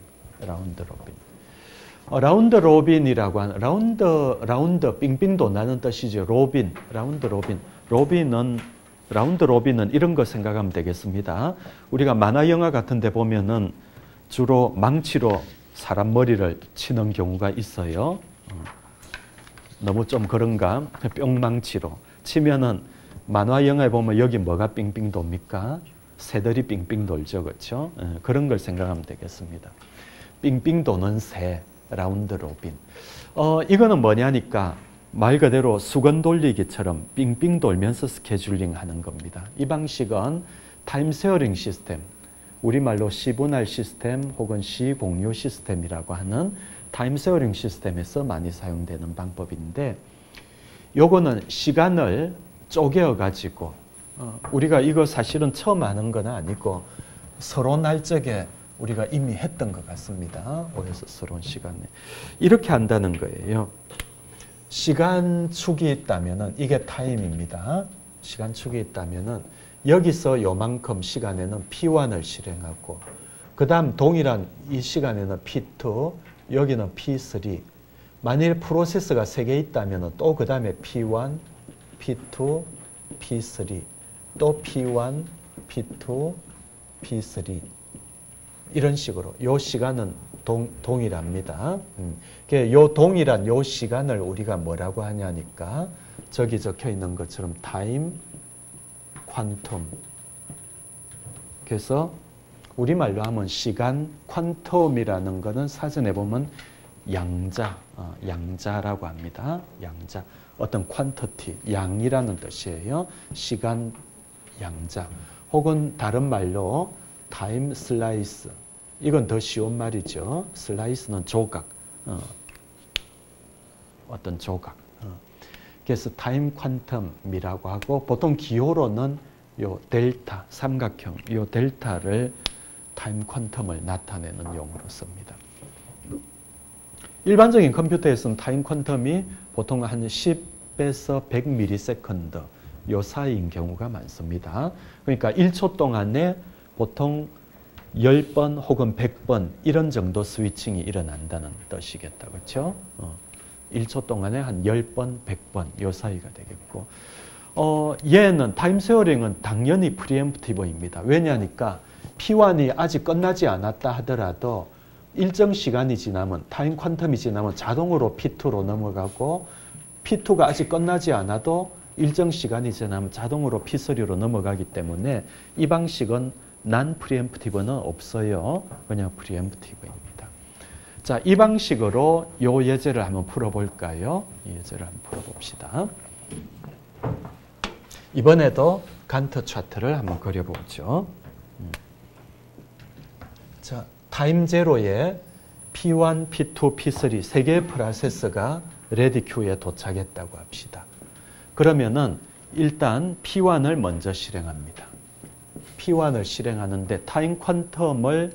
라운드 로빈이라고 하는 라운드 빙빙 돈다는 뜻이죠. 로빈, 라운드 로빈. 라운드 로빈은 이런 거 생각하면 되겠습니다. 우리가 만화 영화 같은 데 보면은 주로 망치로 사람 머리를 치는 경우가 있어요. 너무 좀 그런가? 뿅망치로 치면은 만화 영화에 보면 여기 뭐가 빙빙 돕니까? 새들이 빙빙 돌죠. 그렇죠? 그런 걸 생각하면 되겠습니다. 빙빙 도는 새, 라운드 로빈. 이거는 뭐냐니까 말 그대로 수건 돌리기처럼 빙빙 돌면서 스케줄링 하는 겁니다. 이 방식은 타임 쉐어링 시스템, 우리말로 시분할 시스템 혹은 시공유 시스템이라고 하는 타임 쉐어링 시스템에서 많이 사용되는 방법인데 요거는 시간을 쪼개어 가지고 우리가 이거 사실은 처음 하는 건 아니고 서로 날적에 우리가 이미 했던 것 같습니다. 오해서스러운 시간에. 이렇게 한다는 거예요. 시간축이 있다면은 이게 타임입니다. 시간축이 있다면은 여기서 요만큼 시간에는 P1을 실행하고 그 다음 동일한 이 시간에는 P2, 여기는 P3. 만일 프로세서가 3개 있다면은 또 그 다음에 P1, P2, P3, 또 P1, P2, P3 이런 식으로 요 시간은 동일합니다. 요 동일한 요 시간을 우리가 뭐라고 하냐니까 저기 적혀 있는 것처럼 타임 퀀텀. 그래서 우리말로 하면 시간 퀀텀이라는 거는 사전에 보면 양자라고 합니다. 양자. 어떤 퀀터티, 양이라는 뜻이에요. 시간 양자. 혹은 다른 말로 타임 슬라이스. 이건 더 쉬운 말이죠. 슬라이스는 조각. 어떤 조각. 그래서 타임 퀀텀이라고 하고 보통 기호로는 요 델타, 삼각형, 요 델타를 타임 퀀텀을 나타내는 용어로 씁니다. 일반적인 컴퓨터에서는 타임 퀀텀이 보통 한 10에서 100ms 요 사이인 경우가 많습니다. 그러니까 1초 동안에 보통 10번 혹은 100번 이런 정도 스위칭이 일어난다는 뜻이겠다. 그렇죠? 1초 동안에 한 10번, 100번 요 사이가 되겠고 얘는 타임 세어링은 당연히 프리엠프티브입니다. 왜냐니까 P1이 아직 끝나지 않았다 하더라도 일정 시간이 지나면 타임 퀀텀이 지나면 자동으로 P2로 넘어가고 P2가 아직 끝나지 않아도 일정 시간이 지나면 자동으로 P3로 넘어가기 때문에 이 방식은 난 프리엠프티브는 없어요. 그냥 프리엠프티브입니다. 자, 이 방식으로 요 예제를 한번 풀어볼까요? 이 예제를 한번 풀어봅시다. 이번에도 간트 차트를 한번 그려보죠. 자, 타임 제로에 P1, P2, P3 세 개의 프로세서가 레디 큐에 도착했다고 합시다. 그러면은 일단 P1을 먼저 실행합니다. P1을 실행하는데 타임 퀀텀을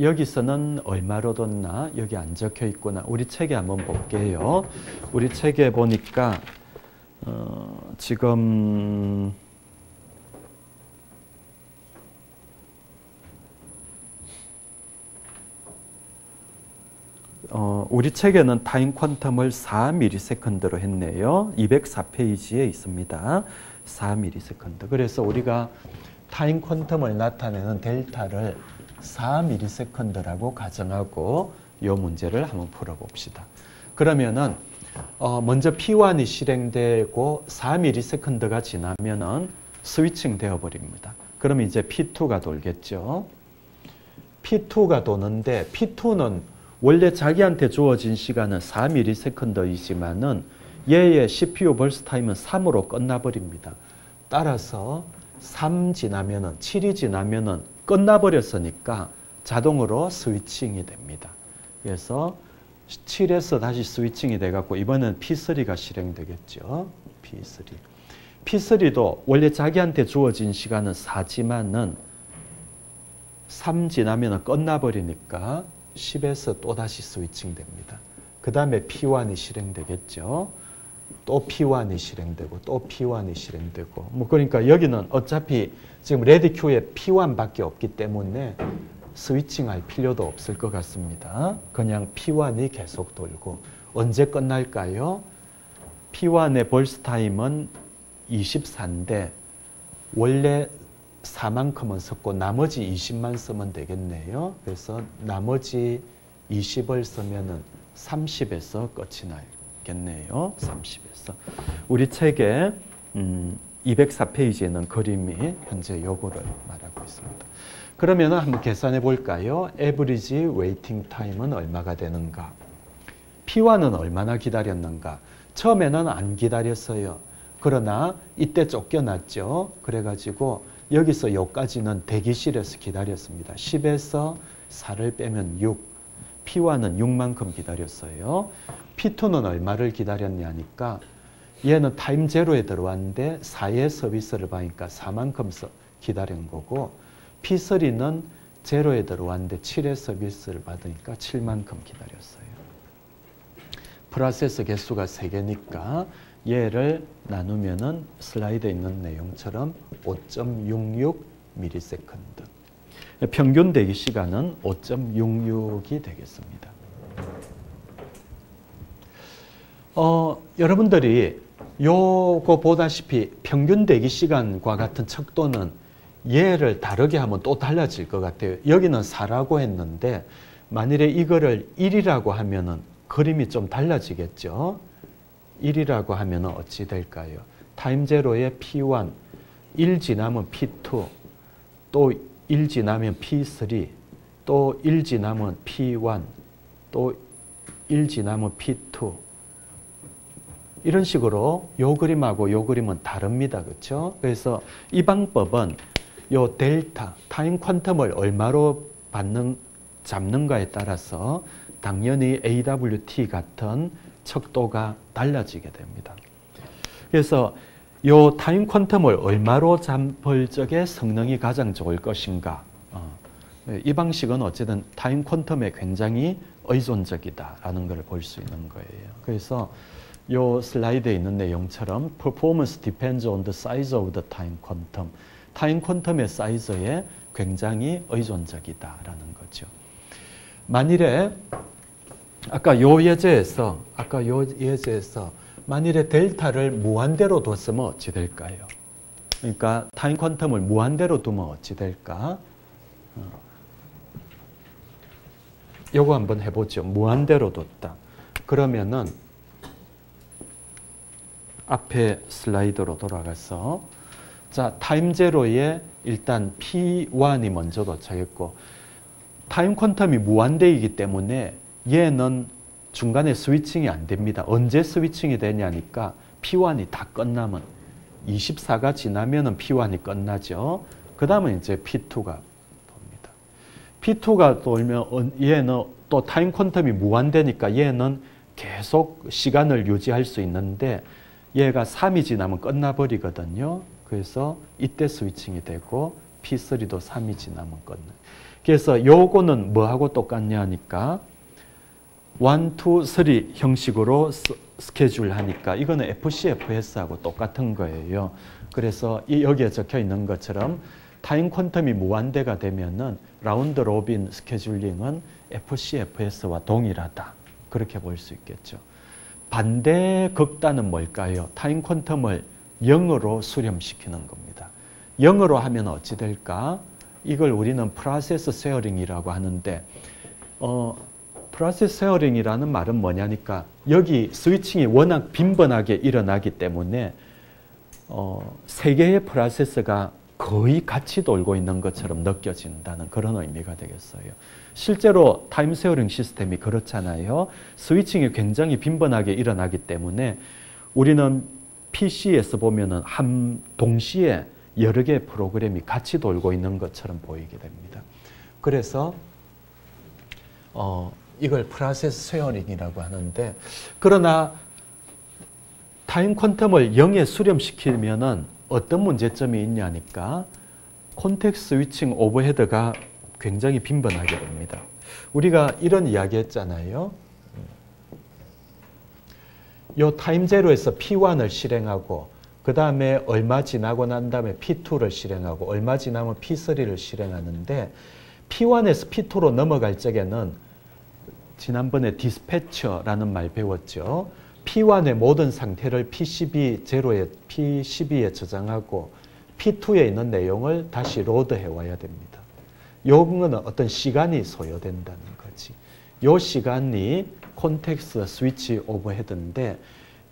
여기서는 얼마로 뒀나? 여기 안 적혀 있구나. 우리 책에 한번 볼게요. 우리 책에 보니까 지금 우리 책에는 타임 퀀텀을 4ms로 했네요. 204페이지에 있습니다. 4ms. 그래서 우리가 타임 퀀텀을 나타내는 델타를 4ms라고 가정하고 이 문제를 한번 풀어봅시다. 그러면은 먼저 P1이 실행되고 4ms가 지나면은 스위칭 되어버립니다. 그러면 이제 P2가 돌겠죠. P2가 도는데 P2는 원래 자기한테 주어진 시간은 4ms이지만은 얘의 CPU 벌스 타임은 3으로 끝나버립니다. 따라서 3 지나면은 7이 지나면은 끝나버렸으니까 자동으로 스위칭이 됩니다. 그래서 7에서 다시 스위칭이 돼갖고 이번엔 P3가 실행되겠죠. P3. P3도 원래 자기한테 주어진 시간은 4지만은 3 지나면은 끝나버리니까 10에서 또 다시 스위칭 됩니다. 그 다음에 P1이 실행되겠죠. 또 P1이 실행되고 또 P1이 실행되고 뭐 그러니까 여기는 어차피 지금 레디 큐에 P1밖에 없기 때문에 스위칭할 필요도 없을 것 같습니다. 그냥 P1이 계속 돌고 언제 끝날까요? P1의 벌스 타임은 24인데 원래 4만큼은 썼고 나머지 20만 쓰면 되겠네요. 그래서 나머지 20을 쓰면은 30에서 끝이 나겠네요. 30에서. 우리 책에 204페이지에는 그림이 현재 요거를 말하고 있습니다. 그러면 한번 계산해 볼까요? Average Waiting Time은 얼마가 되는가? P1은 얼마나 기다렸는가? 처음에는 안 기다렸어요. 그러나 이때 쫓겨났죠. 그래가지고 여기서 여기까지는 대기실에서 기다렸습니다. 10에서 4를 빼면 6. P1은 6만큼 기다렸어요. P2는 얼마를 기다렸냐니까 얘는 타임 제로에 들어왔는데 4의 서비스를 받으니까 4만큼 기다린 거고 P3는 제로에 들어왔는데 7의 서비스를 받으니까 7만큼 기다렸어요. 프로세서 개수가 3개니까 얘를 나누면은 슬라이드에 있는 내용처럼 5.66ms. 평균 대기 시간은 5.66이 되겠습니다. 여러분들이 요거 보다시피 평균 대기 시간과 같은 척도는 얘를 다르게 하면 또 달라질 것 같아요. 여기는 4라고 했는데 만일에 이거를 1이라고 하면은 그림이 좀 달라지겠죠. 1이라고 하면은 어찌 될까요? 타임 제로의 P1, 1 지나면 P2, 또 1 지나면 P3, 또 1 지나면 P1, 또 1 지나면 P2. 이런 식으로 요 그림하고 요 그림은 다릅니다. 그렇죠? 그래서 이 방법은 요 델타, 타임 퀀텀을 얼마로 잡는가에 따라서 당연히 AWT 같은 척도가 달라지게 됩니다. 그래서 요 타임 퀀텀을 얼마로 잡을 적에 성능이 가장 좋을 것인가. 이 방식은 어쨌든 타임 퀀텀에 굉장히 의존적이다라는 걸 볼 수 있는 거예요. 그래서 요 슬라이드에 있는 내용처럼 performance depends on the size of the time quantum. 타임 퀀텀의 사이즈에 굉장히 의존적이다라는 거죠. 만일에 아까 요 예제에서 만일에 델타를 무한대로 뒀으면 어찌 될까요? 그러니까 타임 퀀텀을 무한대로 두면 어찌 될까? 요거 한번 해보죠. 무한대로 뒀다. 그러면은 앞에 슬라이드로 돌아가서 자, 타임 제로에 일단 P1이 먼저 도착했고 타임 퀀텀이 무한대이기 때문에 얘는 중간에 스위칭이 안 됩니다. 언제 스위칭이 되냐니까 P1이 다 끝나면 24가 지나면은 P1이 끝나죠. 그 다음에 이제 P2가 돕니다. P2가 돌면 얘는 또 타임 퀀텀이 무한대니까 얘는 계속 시간을 유지할 수 있는데 얘가 3이 지나면 끝나버리거든요. 그래서 이때 스위칭이 되고 P3도 3이 지나면 끝나요. 그래서 요거는 뭐하고 똑같냐니까 1, 2, 3 형식으로 스케줄 하니까 이거는 FC, FS하고 똑같은 거예요. 그래서 여기에 적혀 있는 것처럼 타임 퀀텀이 무한대가 되면은 라운드 로빈 스케줄링은 FC, FS와 동일하다. 그렇게 볼 수 있겠죠. 반대 극단은 뭘까요? 타임 퀀텀을 0으로 수렴시키는 겁니다. 0으로 하면 어찌 될까? 이걸 우리는 프로세스 쉐어링이라고 하는데 프로세스 쉐어링이라는 말은 뭐냐니까 여기 스위칭이 워낙 빈번하게 일어나기 때문에 세 개의 프로세스가 거의 같이 돌고 있는 것처럼 느껴진다는 그런 의미가 되겠어요. 실제로 타임 쉐어링 시스템이 그렇잖아요. 스위칭이 굉장히 빈번하게 일어나기 때문에 우리는 PC에서 보면은 동시에 여러 개의 프로그램이 같이 돌고 있는 것처럼 보이게 됩니다. 그래서 이걸 프로세스 쉐어링이라고 하는데 그러나 타임 퀀텀을 0에 수렴시키면은 어떤 문제점이 있냐니까 콘텍스트 스위칭 오버헤드가 굉장히 빈번하게 됩니다. 우리가 이런 이야기 했잖아요. 요 타임 제로에서 P1을 실행하고 그 다음에 얼마 지나고 난 다음에 P2를 실행하고 얼마 지나면 P3를 실행하는데 P1에서 P2로 넘어갈 적에는 지난번에 디스패처라는 말 배웠죠. P1의 모든 상태를 P12에 저장하고 P2에 있는 내용을 다시 로드해 와야 됩니다. 요거는 어떤 시간이 소요된다는 거지. 요 시간이 콘텍스트 스위치 오버헤드인데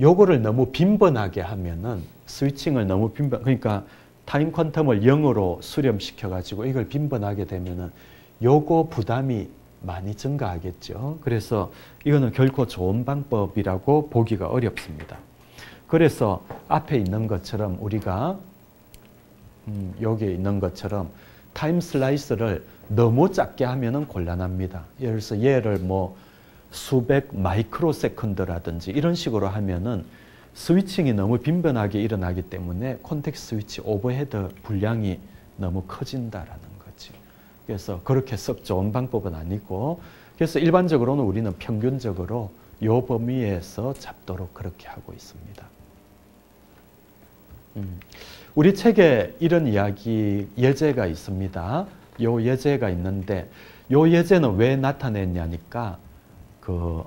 요거를 너무 빈번하게 하면은 스위칭을 너무 그러니까 타임 퀀텀을 0으로 수렴시켜 가지고 이걸 빈번하게 되면은 요거 부담이 많이 증가하겠죠. 그래서 이거는 결코 좋은 방법이라고 보기가 어렵습니다. 그래서 앞에 있는 것처럼 우리가 여기에 있는 것처럼 타임 슬라이스를 너무 작게 하면은 곤란합니다. 예를 들어서 얘를 뭐 수백 마이크로 세컨드라든지 이런 식으로 하면은 스위칭이 너무 빈번하게 일어나기 때문에 콘텍스트 스위치 오버헤드 분량이 너무 커진다라는 거지. 그래서 그렇게 썩 좋은 방법은 아니고 그래서 일반적으로는 우리는 평균적으로 요 범위에서 잡도록 그렇게 하고 있습니다. 우리 책에 이런 이야기 예제가 있습니다. 요 예제가 있는데 요 예제는 왜 나타냈냐니까 그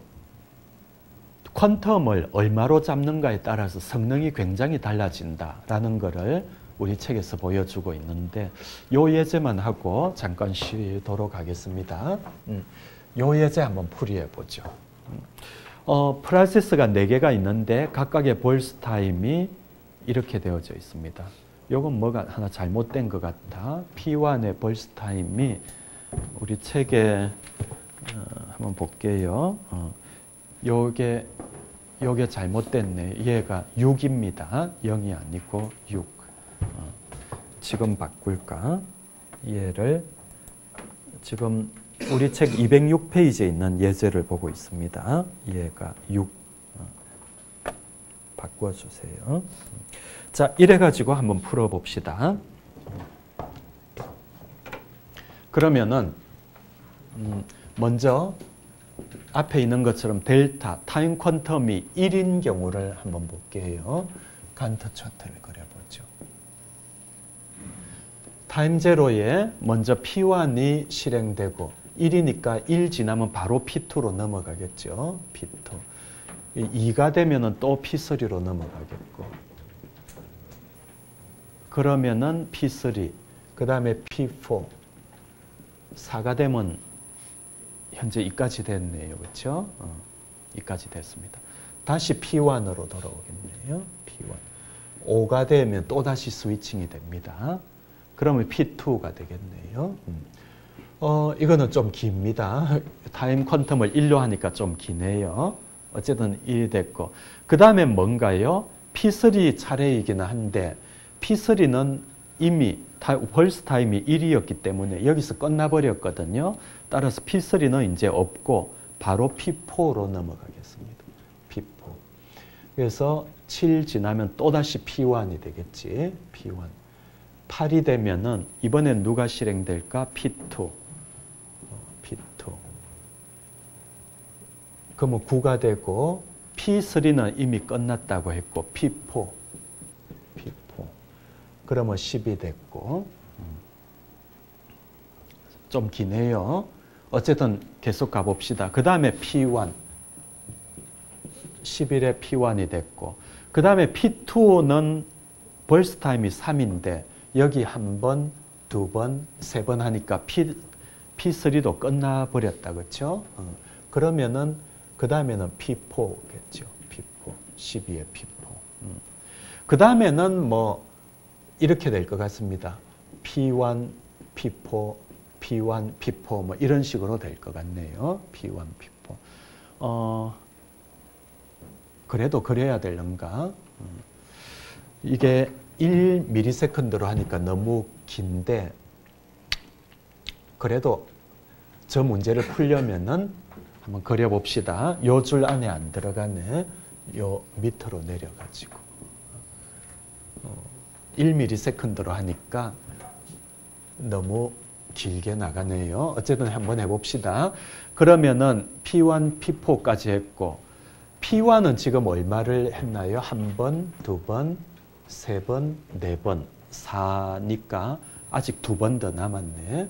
퀀텀을 얼마로 잡는가에 따라서 성능이 굉장히 달라진다라는 것을 우리 책에서 보여주고 있는데 요 예제만 하고 잠깐 쉬도록 하겠습니다. 요 예제 한번 풀이해 보죠. 프로세스가 4개가 있는데 각각의 볼스 타임이 이렇게 되어져 있습니다. 요건 뭐가 하나 잘못된 것 같아. P1의 볼스 타임이 우리 책에 한번 볼게요. 요게 잘못됐네. 얘가 6입니다. 0이 아니고 6. 지금 바꿀까? 얘를 지금 우리 책 206페이지에 있는 예제를 보고 있습니다. 얘가 6. 바꿔주세요. 자, 이래가지고 한번 풀어봅시다. 그러면은 먼저 앞에 있는 것처럼 델타, 타임 퀀텀이 1인 경우를 한번 볼게요. 간트 차트를 그려보죠. 타임 제로에 먼저 P1이 실행되고 1이니까 1 지나면 바로 P2로 넘어가겠죠. P2. 2가 되면은 또 P3로 넘어가겠고. 그러면은 P3, 그 다음에 P4, 4가 되면 현재 2까지 됐네요. 그렇죠? 2까지 됐습니다. 다시 P1으로 돌아오겠네요. P1. 5가 되면 또다시 스위칭이 됩니다. 그러면 P2가 되겠네요. 이거는 좀 깁니다. 타임 퀀텀을 1로 하니까 좀 기네요. 어쨌든 1이 됐고. 그 다음에 뭔가요? P3 차례이기는 한데 P3는 이미 벌스 타임이 1이었기 때문에 여기서 끝나버렸거든요. 따라서 P3는 이제 없고 바로 P4로 넘어가겠습니다. P4. 그래서 7 지나면 또다시 P1이 되겠지. P1. 8이 되면은 이번엔 누가 실행될까? P2. P2. 그러면 9가 되고 P3는 이미 끝났다고 했고 P4. 그러면 10이 됐고 좀 기네요. 어쨌든 계속 가봅시다. 그 다음에 P1. 11에 P1이 됐고 그 다음에 P2는 벌스 타임이 3인데 여기 한 번, 두 번, 세 번 하니까 P3도 끝나버렸다. 그렇죠? 그러면은 그 다음에는 P4겠죠. P4. 12에 P4. 그 다음에는 뭐 이렇게 될 것 같습니다. P1, P4, P1, P4 뭐 이런 식으로 될 것 같네요. P1, P4. 그래도 그래야 되는가? 이게 1ms로 하니까 너무 긴데 그래도 저 문제를 풀려면은 한번 그려봅시다. 요 줄 안에 안 들어가네. 요 밑으로 내려가지고 1ms로 하니까 너무 길게 나가네요. 어쨌든 한번 해봅시다. 그러면은 P1, P4까지 했고 P1은 지금 얼마를 했나요? 한 번, 두 번, 세 번, 네 번, 4니까 아직 두 번 더 남았네.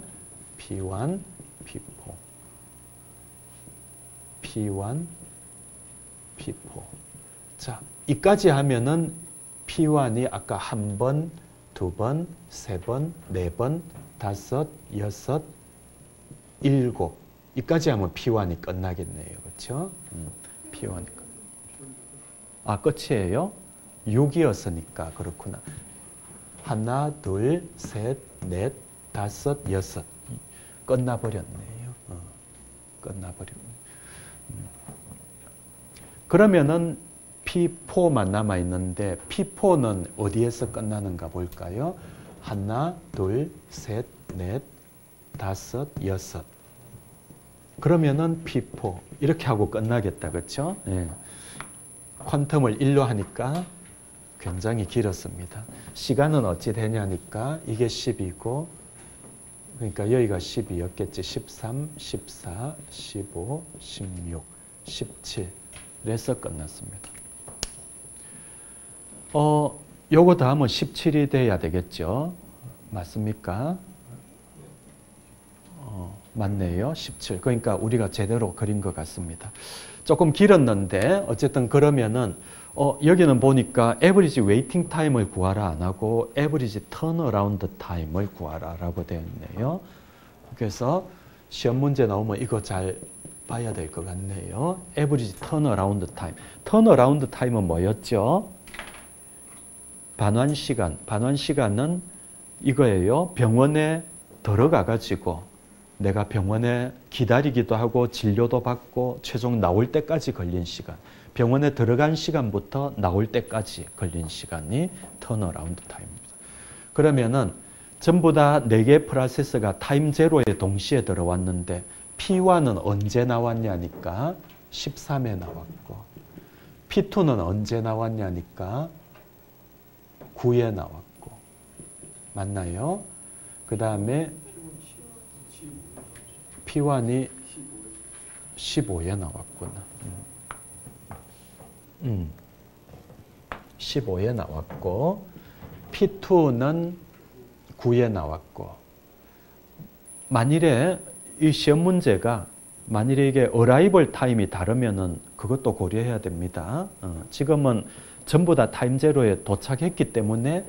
P1, P4. P1, P4. 자, 이까지 하면은 P1이 아까 한 번, 두 번, 세 번, 네 번, 다섯, 여섯, 일곱. 이까지 하면 P1이 끝나겠네요. 그렇죠? P1. 아, 끝이에요? 6이었으니까 그렇구나. 하나, 둘, 셋, 넷, 다섯, 여섯. 끝나버렸네요. 끝나버렸네요. 그러면은 P4만 남아있는데 P4는 어디에서 끝나는가 볼까요? 하나, 둘, 셋, 넷, 다섯, 여섯. 그러면은 P4 이렇게 하고 끝나겠다. 그렇죠? 예. 퀀텀을 1로 하니까 굉장히 길었습니다. 시간은 어찌 되냐니까 이게 10이고 그러니까 여기가 10이었겠지. 13, 14, 15, 16, 17 그래서 끝났습니다. 요거 다음은 17이 돼야 되겠죠. 맞습니까? 맞네요. 17. 그러니까 우리가 제대로 그린 것 같습니다. 조금 길었는데 어쨌든 그러면은 여기는 보니까 에버리지 웨이팅 타임을 구하라 안 하고 에버리지 턴어라운드 타임을 구하라라고 되어 있네요. 그래서 시험 문제 나오면 이거 잘 봐야 될 것 같네요. 에버리지 턴어라운드 타임. 턴어라운드 타임은 뭐였죠? 반환 시간. 반환 시간은 이거예요. 병원에 들어가 가지고 내가 병원에 기다리기도 하고 진료도 받고 최종 나올 때까지 걸린 시간. 병원에 들어간 시간부터 나올 때까지 걸린 시간이 턴어라운드 타임입니다. 그러면은 전부 다 4개의 프로세스가 타임 제로에 동시에 들어왔는데 P1은 언제 나왔냐니까 13에 나왔고 P2는 언제 나왔냐니까 9에 나왔고 맞나요? 그 다음에 P1이 15에 나왔구나. 15에 나왔고 P2는 9에 나왔고 만일에 이 시험 문제가 만일에 이게 어라이벌 타임이 다르면은 그것도 고려해야 됩니다. 지금은 전부 다 타임 제로에 도착했기 때문에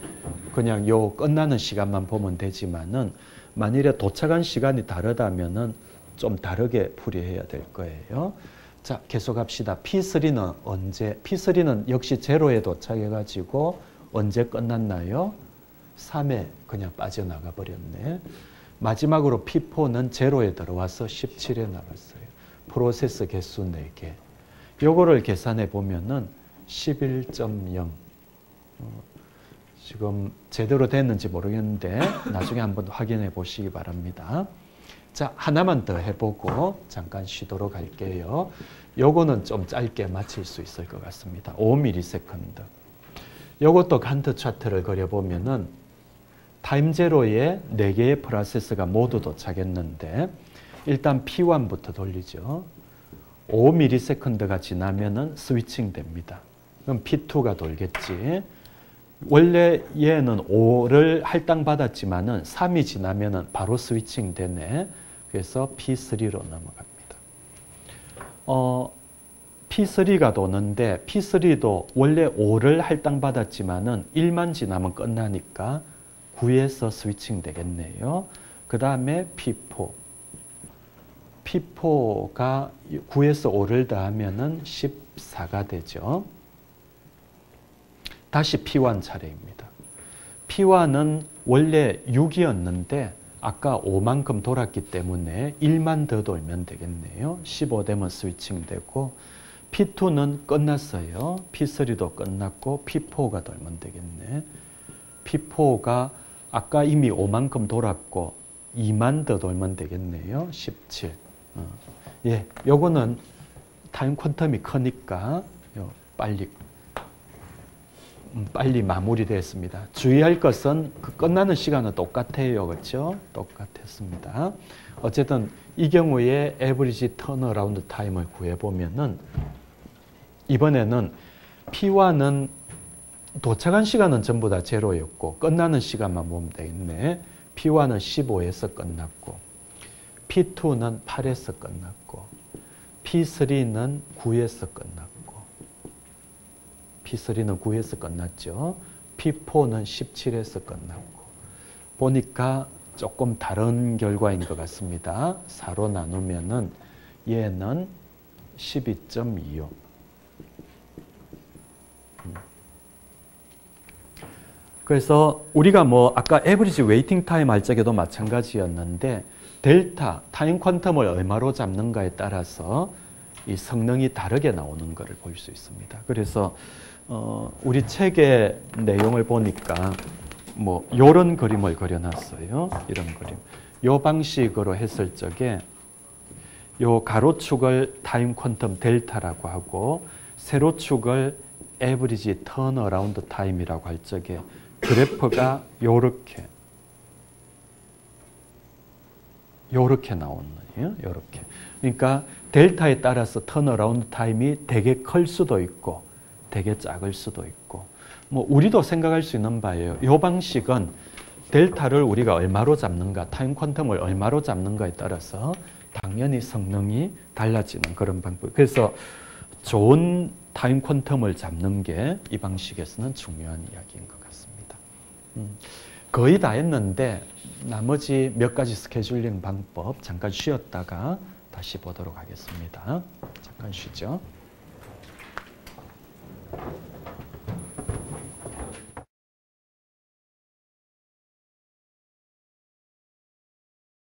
그냥 요 끝나는 시간만 보면 되지만은 만일에 도착한 시간이 다르다면은 좀 다르게 풀이해야 될 거예요. 자, 계속합시다. P3는 언제? P3는 역시 제로에 도착해가지고 언제 끝났나요? 3에 그냥 빠져나가 버렸네. 마지막으로 P4는 제로에 들어와서 17에 나갔어요. 프로세스 개수 4개. 요거를 계산해 보면은 11.0. 지금 제대로 됐는지 모르겠는데 나중에 한번 확인해 보시기 바랍니다. 자, 하나만 더 해보고 잠깐 쉬도록 할게요. 요거는 좀 짧게 마칠 수 있을 것 같습니다. 5ms. 요것도 간트 차트를 그려보면은 타임 제로에 4개의 프로세스가 모두 도착했는데 일단 P1부터 돌리죠. 5ms가 지나면은 스위칭 됩니다. 그럼 P2가 돌겠지. 원래 얘는 5를 할당받았지만은 3이 지나면은 바로 스위칭 되네. 그래서 P3로 넘어갑니다. P3가 도는데 P3도 원래 5를 할당받았지만은 1만 지나면 끝나니까 9에서 스위칭 되겠네요. 그 다음에 P4. P4가 9에서 5를 더하면은 14가 되죠. 다시 P1 차례입니다. P1은 원래 6이었는데 아까 5만큼 돌았기 때문에 1만 더 돌면 되겠네요. 15 되면 스위칭 되고 P2는 끝났어요. P3도 끝났고 P4가 돌면 되겠네. P4가 아까 이미 5만큼 돌았고 2만 더 돌면 되겠네요. 17. 예, 요거는 타임 퀀텀이 크니까 빨리 마무리됐습니다. 주의할 것은 그 끝나는 시간은 똑같아요. 그렇죠? 똑같았습니다. 어쨌든 이 경우에 에버리지 턴어라운드 타임을 구해보면은 이번에는 P1은 도착한 시간은 전부 다 제로였고 끝나는 시간만 보면 되겠네. P1은 15에서 끝났고 P2는 8에서 끝났고 P3는 9에서 끝났고 P3는 9에서 끝났죠. P4는 17에서 끝났고 보니까 조금 다른 결과인 것 같습니다. 4로 나누면은 얘는 12.25. 그래서 우리가 뭐 아까 에버리지 웨이팅 타임 할 적에도 마찬가지였는데 델타, 타임 퀀텀을 얼마로 잡는가에 따라서 이 성능이 다르게 나오는 것을 볼 수 있습니다. 그래서 우리 책의 내용을 보니까 뭐 이런 그림을 그려놨어요. 이런 그림. 이 방식으로 했을 적에 이 가로축을 타임 퀀텀 델타라고 하고 세로축을 에버리지 턴어라운드 타임이라고 할 적에 그래프가 요렇게 나오는 거예요. 요렇게. 그러니까 델타에 따라서 턴어라운드 타임이 되게 클 수도 있고 되게 작을 수도 있고 뭐 우리도 생각할 수 있는 바예요. 이 방식은 델타를 우리가 얼마로 잡는가, 타임 퀀텀을 얼마로 잡는가에 따라서 당연히 성능이 달라지는 그런 방법. 그래서 좋은 타임 퀀텀을 잡는 게 이 방식에서는 중요한 이야기인 것 같습니다. 거의 다 했는데 나머지 몇 가지 스케줄링 방법 잠깐 쉬었다가 다시 보도록 하겠습니다. 잠깐 쉬죠.